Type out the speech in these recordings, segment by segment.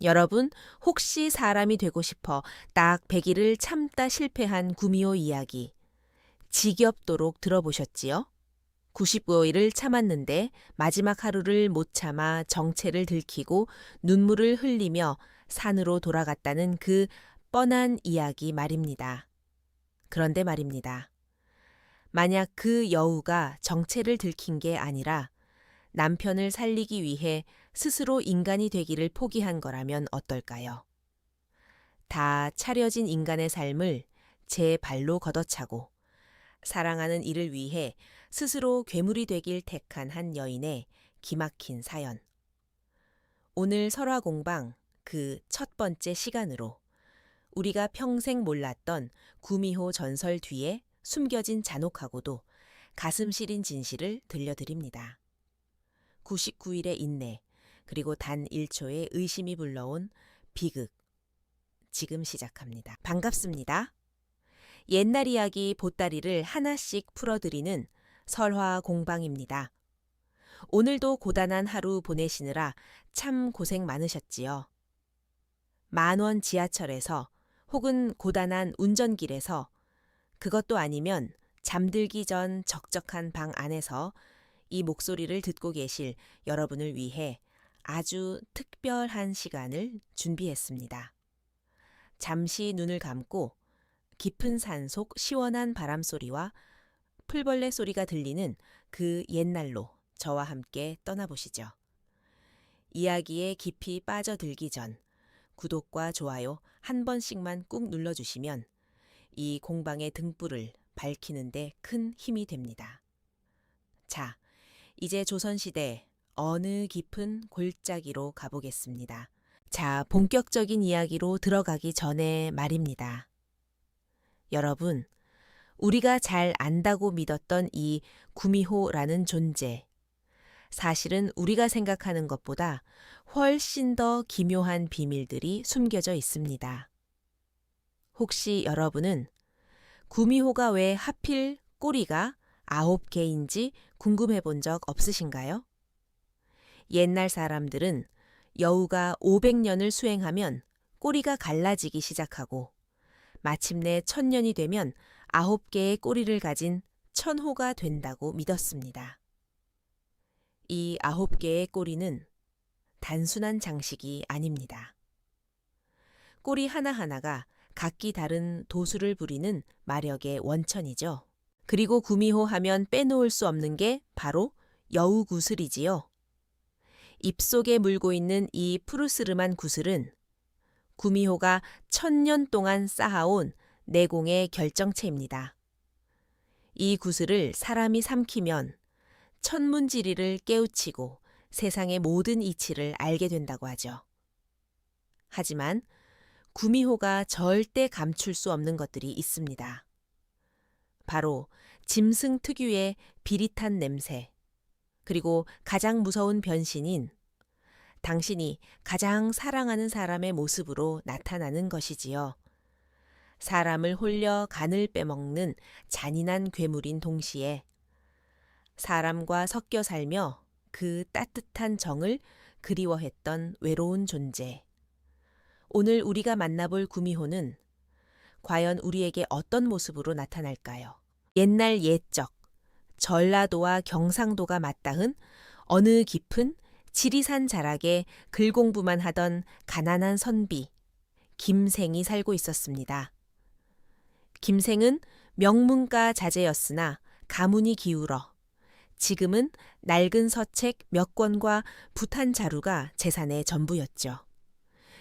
여러분, 혹시 사람이 되고 싶어 딱 100일을 참다 실패한 구미호 이야기 지겹도록 들어보셨지요? 95일을 참았는데 마지막 하루를 못 참아 정체를 들키고 눈물을 흘리며 산으로 돌아갔다는 그 뻔한 이야기 말입니다. 그런데 말입니다. 만약 그 여우가 정체를 들킨 게 아니라 남편을 살리기 위해 스스로 인간이 되기를 포기한 거라면 어떨까요? 다 차려진 인간의 삶을 제 발로 걷어차고 사랑하는 이를 위해 스스로 괴물이 되길 택한 한 여인의 기막힌 사연. 오늘 설화공방 그 첫 번째 시간으로 우리가 평생 몰랐던 구미호 전설 뒤에 숨겨진 잔혹하고도 가슴 시린 진실을 들려드립니다. 99일의 인내, 그리고 단 1초의 의심이 불러온 비극. 지금 시작합니다. 반갑습니다. 옛날 이야기 보따리를 하나씩 풀어드리는 설화 공방입니다. 오늘도 고단한 하루 보내시느라 참 고생 많으셨지요. 10,000원 지하철에서 혹은 고단한 운전길에서 그것도 아니면 잠들기 전 적적한 방 안에서 이 목소리를 듣고 계실 여러분을 위해 아주 특별한 시간을 준비했습니다. 잠시 눈을 감고 깊은 산속 시원한 바람소리와 풀벌레 소리가 들리는 그 옛날로 저와 함께 떠나보시죠. 이야기에 깊이 빠져들기 전 구독과 좋아요 한 번씩만 꾹 눌러주시면 이 공방의 등불을 밝히는데 큰 힘이 됩니다. 자, 이제 조선시대 어느 깊은 골짜기로 가보겠습니다. 자, 본격적인 이야기로 들어가기 전에 말입니다. 여러분, 우리가 잘 안다고 믿었던 이 구미호라는 존재, 사실은 우리가 생각하는 것보다 훨씬 더 기묘한 비밀들이 숨겨져 있습니다. 혹시 여러분은 구미호가 왜 하필 꼬리가 9개인지 궁금해 본 적 없으신가요? 옛날 사람들은 여우가 500년을 수행하면 꼬리가 갈라지기 시작하고 마침내 1000년이 되면 9개의 꼬리를 가진 천호가 된다고 믿었습니다. 이 9개의 꼬리는 단순한 장식이 아닙니다. 꼬리 하나하나가 각기 다른 도수를 부리는 마력의 원천이죠. 그리고 구미호 하면 빼놓을 수 없는 게 바로 여우구슬이지요. 입속에 물고 있는 이 푸르스름한 구슬은 구미호가 1000년 동안 쌓아온 내공의 결정체입니다. 이 구슬을 사람이 삼키면 천문지리를 깨우치고 세상의 모든 이치를 알게 된다고 하죠. 하지만 구미호가 절대 감출 수 없는 것들이 있습니다. 바로 짐승 특유의 비릿한 냄새, 그리고 가장 무서운 변신인 당신이 가장 사랑하는 사람의 모습으로 나타나는 것이지요. 사람을 홀려 간을 빼먹는 잔인한 괴물인 동시에 사람과 섞여 살며 그 따뜻한 정을 그리워했던 외로운 존재. 오늘 우리가 만나볼 구미호는 과연 우리에게 어떤 모습으로 나타날까요? 옛날 옛적, 전라도와 경상도가 맞닿은 어느 깊은 지리산 자락에 글공부만 하던 가난한 선비, 김생이 살고 있었습니다. 김생은 명문가 자제였으나 가문이 기울어 지금은 낡은 서책 몇 권과 붓한 자루가 재산의 전부였죠.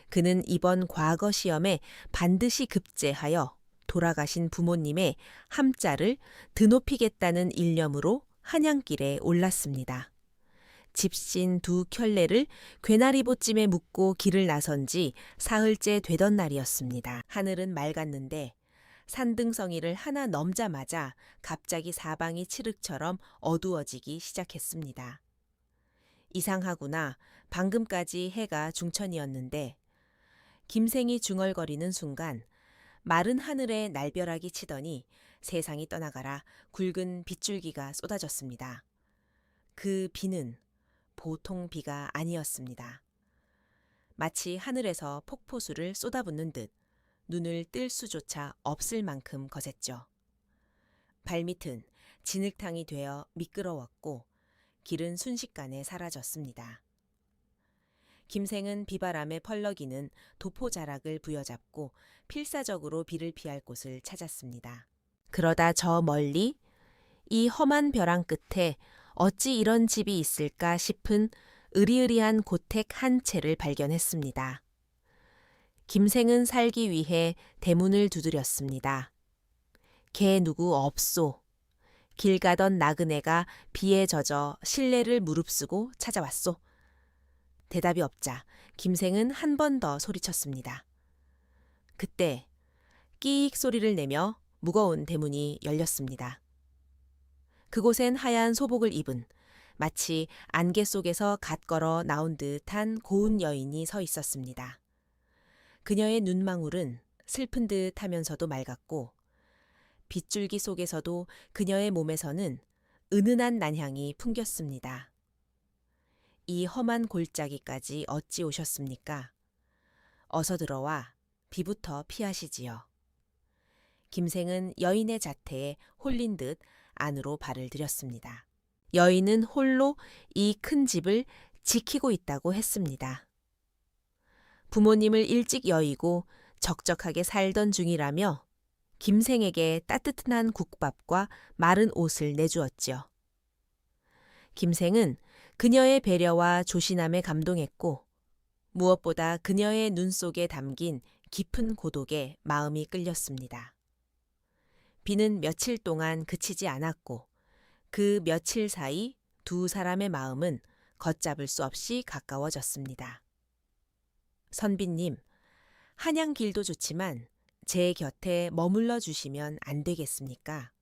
그는 이번 과거 시험에 반드시 급제하여 돌아가신 부모님의 함자를 드높이겠다는 일념으로 한양길에 올랐습니다. 집신 2켤레를 괴나리보찜에 묻고 길을 나선 지 사흘째 되던 날이었습니다. 하늘은 맑았는데 산등성이를 하나 넘자마자 갑자기 사방이 칠흑처럼 어두워지기 시작했습니다. 이상하구나. 방금까지 해가 중천이었는데 김생이 중얼거리는 순간 마른 하늘에 날벼락이 치더니 세상이 떠나가라 굵은 빗줄기가 쏟아졌습니다. 그 비는 보통 비가 아니었습니다. 마치 하늘에서 폭포수를 쏟아붓는 듯 눈을 뜰 수조차 없을 만큼 거셌죠. 발밑은 진흙탕이 되어 미끄러웠고 길은 순식간에 사라졌습니다. 김생은 비바람에 펄럭이는 도포자락을 부여잡고 필사적으로 비를 피할 곳을 찾았습니다. 그러다 저 멀리 이 험한 벼랑 끝에 어찌 이런 집이 있을까 싶은 으리으리한 고택 한 채를 발견했습니다. 김생은 살기 위해 대문을 두드렸습니다. 개 누구 없소. 길 가던 나그네가 비에 젖어 실내를 무릅쓰고 찾아왔소. 대답이 없자 김생은 한 번 더 소리쳤습니다. 그때 끼익 소리를 내며 무거운 대문이 열렸습니다. 그곳엔 하얀 소복을 입은 마치 안개 속에서 갓 걸어 나온 듯한 고운 여인이 서 있었습니다. 그녀의 눈망울은 슬픈 듯 하면서도 맑았고 빗줄기 속에서도 그녀의 몸에서는 은은한 난향이 풍겼습니다. 이 험한 골짜기까지 어찌 오셨습니까? 어서 들어와 비부터 피하시지요. 김생은 여인의 자태에 홀린 듯 안으로 발을 들였습니다. 여인은 홀로 이 큰 집을 지키고 있다고 했습니다. 부모님을 일찍 여의고 적적하게 살던 중이라며 김생에게 따뜻한 국밥과 마른 옷을 내주었지요. 김생은 그녀의 배려와 조신함에 감동했고 무엇보다 그녀의 눈 속에 담긴 깊은 고독에 마음이 끌렸습니다. 비는 며칠 동안 그치지 않았고 그 며칠 사이 두 사람의 마음은 걷잡을 수 없이 가까워졌습니다. 선비님, 한양길도 좋지만 제 곁에 머물러 주시면 안 되겠습니까?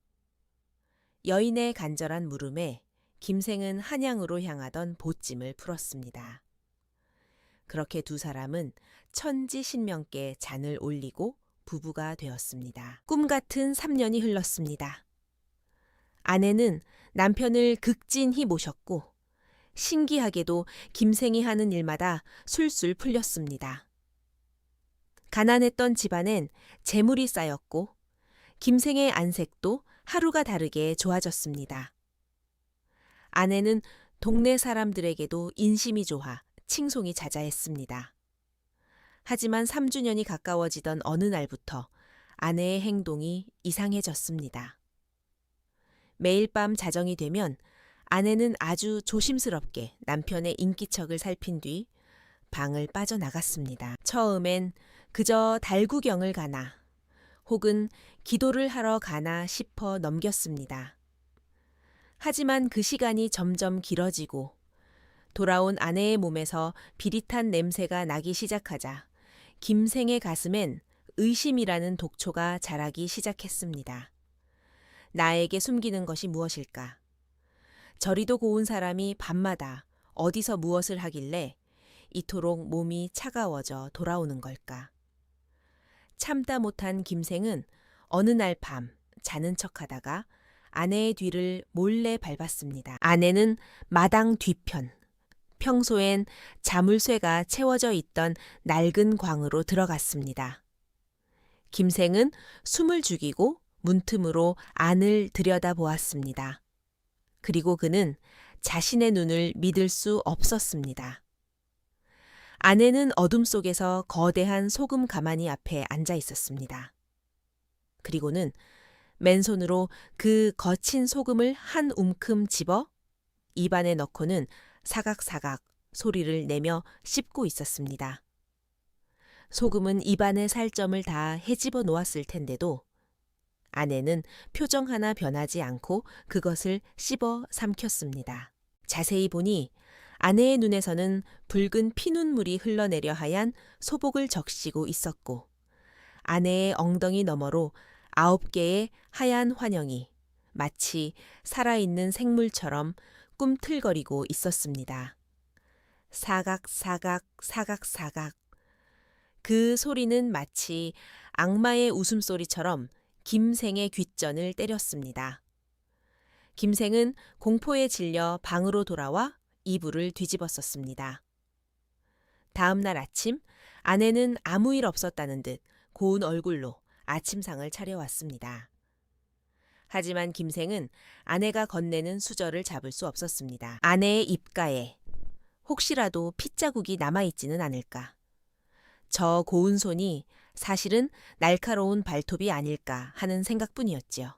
여인의 간절한 물음에 김생은 한양으로 향하던 보찜을 풀었습니다. 그렇게 두 사람은 천지신명께 잔을 올리고 부부가 되었습니다. 꿈 같은 3년이 흘렀습니다. 아내는 남편을 극진히 모셨고 신기하게도 김생이 하는 일마다 술술 풀렸습니다. 가난했던 집안엔 재물이 쌓였고 김생의 안색도 하루가 다르게 좋아졌습니다. 아내는 동네 사람들에게도 인심이 좋아 칭송이 자자했습니다. 하지만 3주년이 가까워지던 어느 날부터 아내의 행동이 이상해졌습니다. 매일 밤 자정이 되면 아내는 아주 조심스럽게 남편의 인기척을 살핀 뒤 방을 빠져나갔습니다. 처음엔 그저 달구경을 가나 혹은 기도를 하러 가나 싶어 넘겼습니다. 하지만 그 시간이 점점 길어지고 돌아온 아내의 몸에서 비릿한 냄새가 나기 시작하자 김생의 가슴엔 의심이라는 독초가 자라기 시작했습니다. 나에게 숨기는 것이 무엇일까? 저리도 고운 사람이 밤마다 어디서 무엇을 하길래 이토록 몸이 차가워져 돌아오는 걸까? 참다 못한 김생은 어느 날 밤 자는 척하다가 아내의 뒤를 몰래 밟았습니다. 아내는 마당 뒤편, 평소엔 자물쇠가 채워져 있던 낡은 광으로 들어갔습니다. 김생은 숨을 죽이고 문틈으로 안을 들여다보았습니다. 그리고 그는 자신의 눈을 믿을 수 없었습니다. 아내는 어둠 속에서 거대한 소금 가마니 앞에 앉아 있었습니다. 그리고는 맨손으로 그 거친 소금을 한 움큼 집어 입안에 넣고는 사각사각 소리를 내며 씹고 있었습니다. 소금은 입안의 살점을 다 헤집어 놓았을 텐데도 아내는 표정 하나 변하지 않고 그것을 씹어 삼켰습니다. 자세히 보니 아내의 눈에서는 붉은 피눈물이 흘러내려 하얀 소복을 적시고 있었고 아내의 엉덩이 너머로 9개의 하얀 환영이 마치 살아있는 생물처럼 꿈틀거리고 있었습니다. 사각사각 사각사각. 그 소리는 마치 악마의 웃음소리처럼 김생의 귓전을 때렸습니다. 김생은 공포에 질려 방으로 돌아와 이불을 뒤집었었습니다. 다음 날 아침 아내는 아무 일 없었다는 듯 고운 얼굴로 아침상을 차려왔습니다. 하지만 김생은 아내가 건네는 수저를 잡을 수 없었습니다. 아내의 입가에 혹시라도 핏자국이 남아있지는 않을까. 저 고운 손이 사실은 날카로운 발톱이 아닐까 하는 생각뿐이었지요.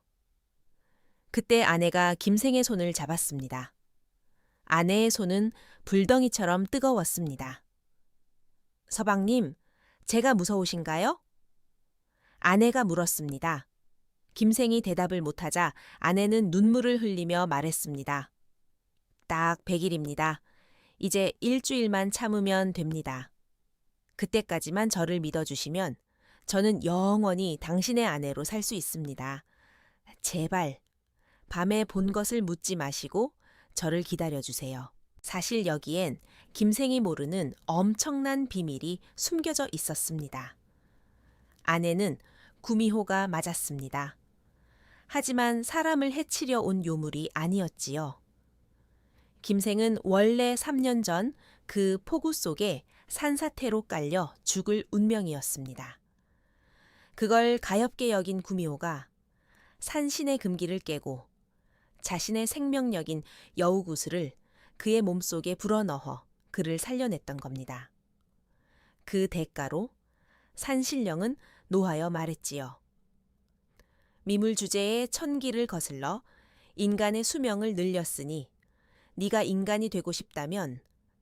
그때 아내가 김생의 손을 잡았습니다. 아내의 손은 불덩이처럼 뜨거웠습니다. 서방님, 제가 무서우신가요? 아내가 물었습니다. 김생이 대답을 못하자 아내는 눈물을 흘리며 말했습니다. 딱 100일입니다. 이제 일주일만 참으면 됩니다. 그때까지만 저를 믿어주시면 저는 영원히 당신의 아내로 살 수 있습니다. 제발 밤에 본 것을 묻지 마시고 저를 기다려주세요. 사실 여기엔 김생이 모르는 엄청난 비밀이 숨겨져 있었습니다. 아내는 구미호가 맞았습니다. 하지만 사람을 해치려 온 요물이 아니었지요. 김생은 원래 3년 전 그 폭우 속에 산사태로 깔려 죽을 운명이었습니다. 그걸 가엾게 여긴 구미호가 산신의 금기를 깨고 자신의 생명력인 여우구슬을 그의 몸속에 불어넣어 그를 살려냈던 겁니다. 그 대가로 산신령은 노하여 말했지요. 미물 주제의 천기를 거슬러 인간의 수명을 늘렸으니 네가 인간이 되고 싶다면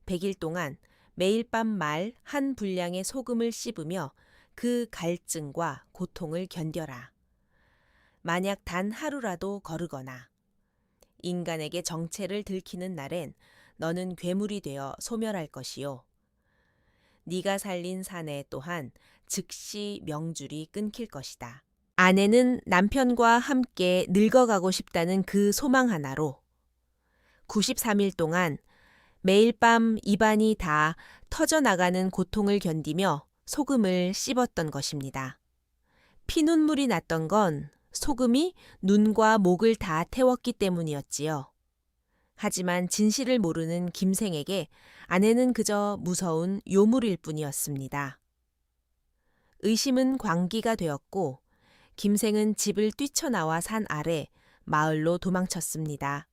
100일 동안 매일 밤 말 한 분량의 소금을 씹으며 그 갈증과 고통을 견뎌라. 만약 단 하루라도 거르거나 인간에게 정체를 들키는 날엔 너는 괴물이 되어 소멸할 것이요. 네가 살린 사내 또한 즉시 명줄이 끊길 것이다. 아내는 남편과 함께 늙어가고 싶다는 그 소망 하나로 93일 동안 매일 밤 입안이 다 터져나가는 고통을 견디며 소금을 씹었던 것입니다. 피눈물이 났던 건 소금이 눈과 목을 다 태웠기 때문이었지요. 하지만 진실을 모르는 김생에게 아내는 그저 무서운 요물일 뿐이었습니다. 의심은 광기가 되었고 김생은 집을 뛰쳐나와 산 아래 마을로 도망쳤습니다.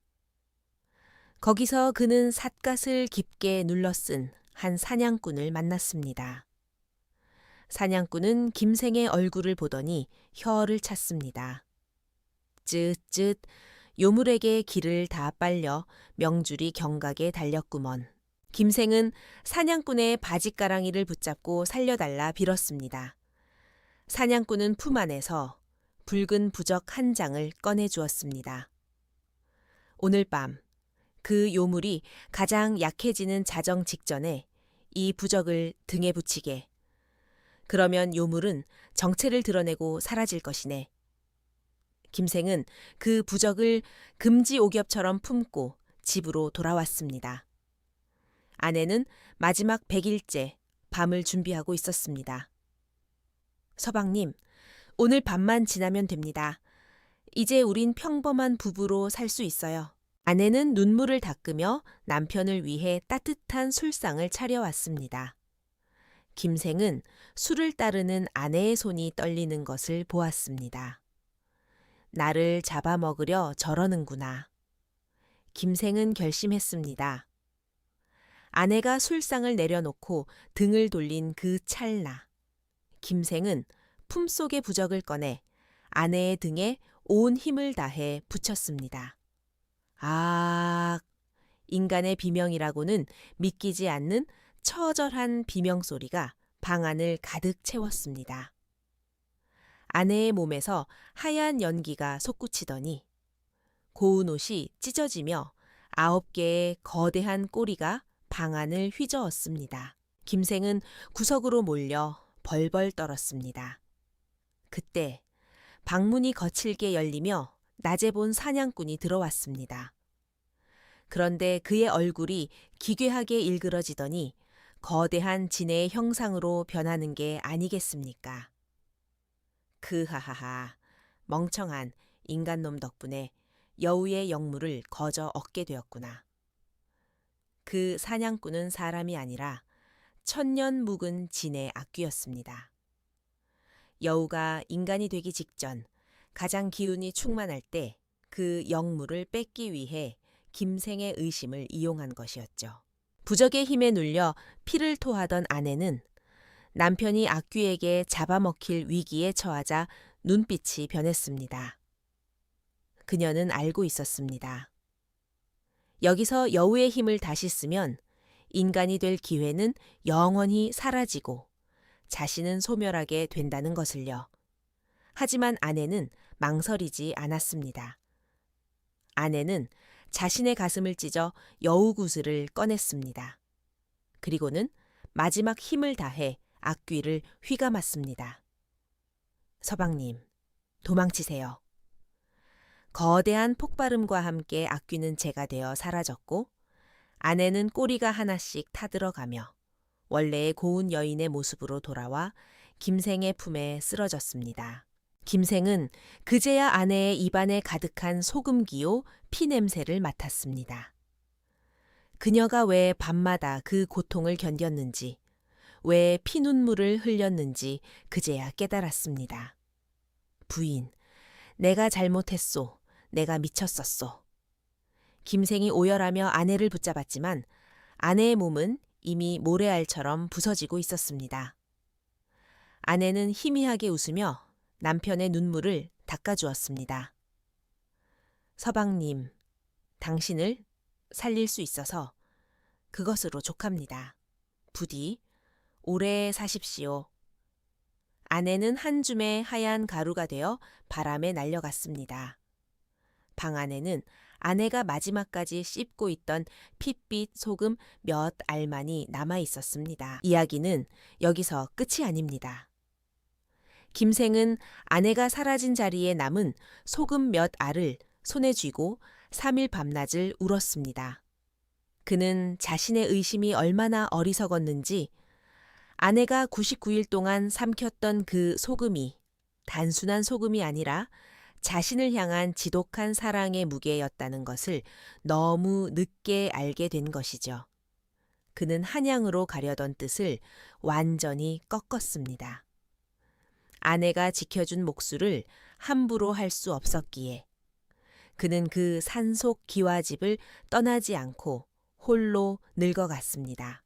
거기서 그는 삿갓을 깊게 눌러쓴 한 사냥꾼을 만났습니다. 사냥꾼은 김생의 얼굴을 보더니 혀를 찼습니다. 쯧쯧 요물에게 길을 다 빨려 명줄이 경각에 달렸구먼. 김생은 사냥꾼의 바지가랑이를 붙잡고 살려달라 빌었습니다. 사냥꾼은 품 안에서 붉은 부적 한 장을 꺼내 주었습니다. 오늘 밤 그 요물이 가장 약해지는 자정 직전에 이 부적을 등에 붙이게. 그러면 요물은 정체를 드러내고 사라질 것이네. 김생은 그 부적을 금지옥엽처럼 품고 집으로 돌아왔습니다. 아내는 마지막 100일째 밤을 준비하고 있었습니다. 서방님, 오늘 밤만 지나면 됩니다. 이제 우린 평범한 부부로 살 수 있어요. 아내는 눈물을 닦으며 남편을 위해 따뜻한 술상을 차려왔습니다. 김생은 술을 따르는 아내의 손이 떨리는 것을 보았습니다. 나를 잡아먹으려 저러는구나. 김생은 결심했습니다. 아내가 술상을 내려놓고 등을 돌린 그 찰나. 김생은 품속의 부적을 꺼내 아내의 등에 온 힘을 다해 붙였습니다. 아, 인간의 비명이라고는 믿기지 않는 처절한 비명소리가 방 안을 가득 채웠습니다. 아내의 몸에서 하얀 연기가 솟구치더니 고운 옷이 찢어지며 9개의 거대한 꼬리가 방 안을 휘저었습니다. 김생은 구석으로 몰려 벌벌 떨었습니다. 그때 방문이 거칠게 열리며 낮에 본 사냥꾼이 들어왔습니다. 그런데 그의 얼굴이 기괴하게 일그러지더니 거대한 진해의 형상으로 변하는 게 아니겠습니까? 그하하하, 멍청한 인간놈 덕분에 여우의 영물을 거저 얻게 되었구나. 그 사냥꾼은 사람이 아니라 천년 묵은 진의 악귀였습니다. 여우가 인간이 되기 직전 가장 기운이 충만할 때 그 영물을 뺏기 위해 김생의 의심을 이용한 것이었죠. 부적의 힘에 눌려 피를 토하던 아내는 남편이 악귀에게 잡아먹힐 위기에 처하자 눈빛이 변했습니다. 그녀는 알고 있었습니다. 여기서 여우의 힘을 다시 쓰면 인간이 될 기회는 영원히 사라지고 자신은 소멸하게 된다는 것을요. 하지만 아내는 망설이지 않았습니다. 아내는 자신의 가슴을 찢어 여우 구슬을 꺼냈습니다. 그리고는 마지막 힘을 다해 악귀를 휘감았습니다. 서방님, 도망치세요. 거대한 폭발음과 함께 악귀는 재가 되어 사라졌고 아내는 꼬리가 하나씩 타들어가며 원래의 고운 여인의 모습으로 돌아와 김생의 품에 쓰러졌습니다. 김생은 그제야 아내의 입안에 가득한 소금기요 피냄새를 맡았습니다. 그녀가 왜 밤마다 그 고통을 견뎠는지, 왜 피눈물을 흘렸는지 그제야 깨달았습니다. 부인, 내가 잘못했소. 내가 미쳤었소. 김생이 오열하며 아내를 붙잡았지만 아내의 몸은 이미 모래알처럼 부서지고 있었습니다. 아내는 희미하게 웃으며 남편의 눈물을 닦아주었습니다. 서방님, 당신을 살릴 수 있어서 그것으로 족합니다. 부디 오래 사십시오. 아내는 한 줌의 하얀 가루가 되어 바람에 날려갔습니다. 방 안에는 아내가 마지막까지 씹고 있던 핏빛 소금 몇 알만이 남아 있었습니다. 이야기는 여기서 끝이 아닙니다. 김생은 아내가 사라진 자리에 남은 소금 몇 알을 손에 쥐고 3일 밤낮을 울었습니다. 그는 자신의 의심이 얼마나 어리석었는지 아내가 99일 동안 삼켰던 그 소금이 단순한 소금이 아니라 자신을 향한 지독한 사랑의 무게였다는 것을 너무 늦게 알게 된 것이죠. 그는 한양으로 가려던 뜻을 완전히 꺾었습니다. 아내가 지켜준 목수를 함부로 할 수 없었기에 그는 그 산속 기와집을 떠나지 않고 홀로 늙어갔습니다.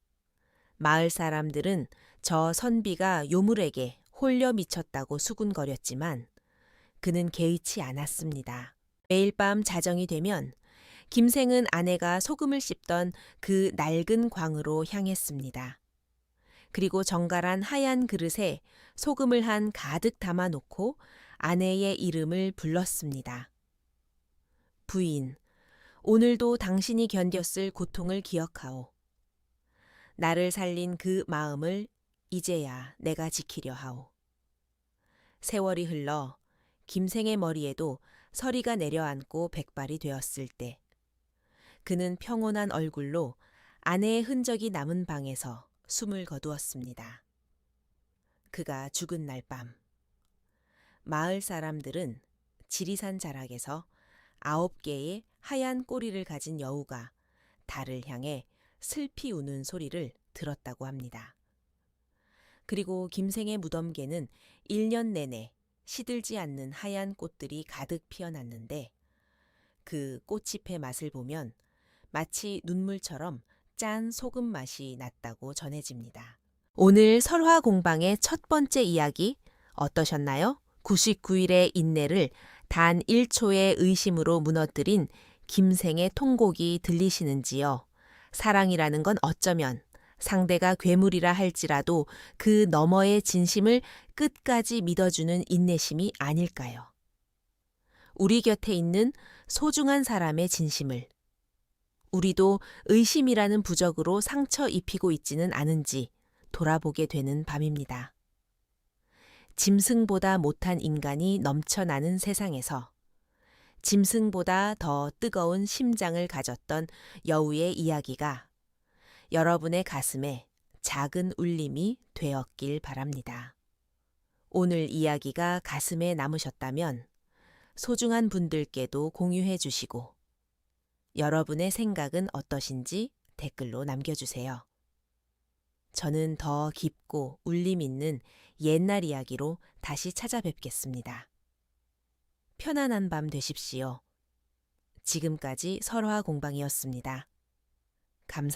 마을 사람들은 저 선비가 요물에게 홀려 미쳤다고 수군거렸지만 그는 개의치 않았습니다. 매일 밤 자정이 되면 김생은 아내가 소금을 씹던 그 낡은 광으로 향했습니다. 그리고 정갈한 하얀 그릇에 소금을 한 가득 담아놓고 아내의 이름을 불렀습니다. 부인, 오늘도 당신이 견뎠을 고통을 기억하오. 나를 살린 그 마음을 이제야 내가 지키려 하오. 세월이 흘러 김생의 머리에도 서리가 내려앉고 백발이 되었을 때 그는 평온한 얼굴로 아내의 흔적이 남은 방에서 숨을 거두었습니다. 그가 죽은 날 밤 마을 사람들은 지리산 자락에서 9개의 하얀 꼬리를 가진 여우가 달을 향해 슬피 우는 소리를 들었다고 합니다. 그리고 김생의 무덤계는 1년 내내 시들지 않는 하얀 꽃들이 가득 피어났는데 그 꽃잎의 맛을 보면 마치 눈물처럼 짠 소금 맛이 났다고 전해집니다. 오늘 설화 공방의 첫 번째 이야기 어떠셨나요? 99일의 인내를 단 1초의 의심으로 무너뜨린 김생의 통곡이 들리시는지요? 사랑이라는 건 어쩌면 상대가 괴물이라 할지라도 그 너머의 진심을 끝까지 믿어주는 인내심이 아닐까요? 우리 곁에 있는 소중한 사람의 진심을 우리도 의심이라는 부적으로 상처 입히고 있지는 않은지 돌아보게 되는 밤입니다. 짐승보다 못한 인간이 넘쳐나는 세상에서 짐승보다 더 뜨거운 심장을 가졌던 여우의 이야기가 여러분의 가슴에 작은 울림이 되었길 바랍니다. 오늘 이야기가 가슴에 남으셨다면 소중한 분들께도 공유해 주시고 여러분의 생각은 어떠신지 댓글로 남겨주세요. 저는 더 깊고 울림 있는 옛날 이야기로 다시 찾아뵙겠습니다. 편안한 밤 되십시오. 지금까지 설화 공방이었습니다. 감사합니다.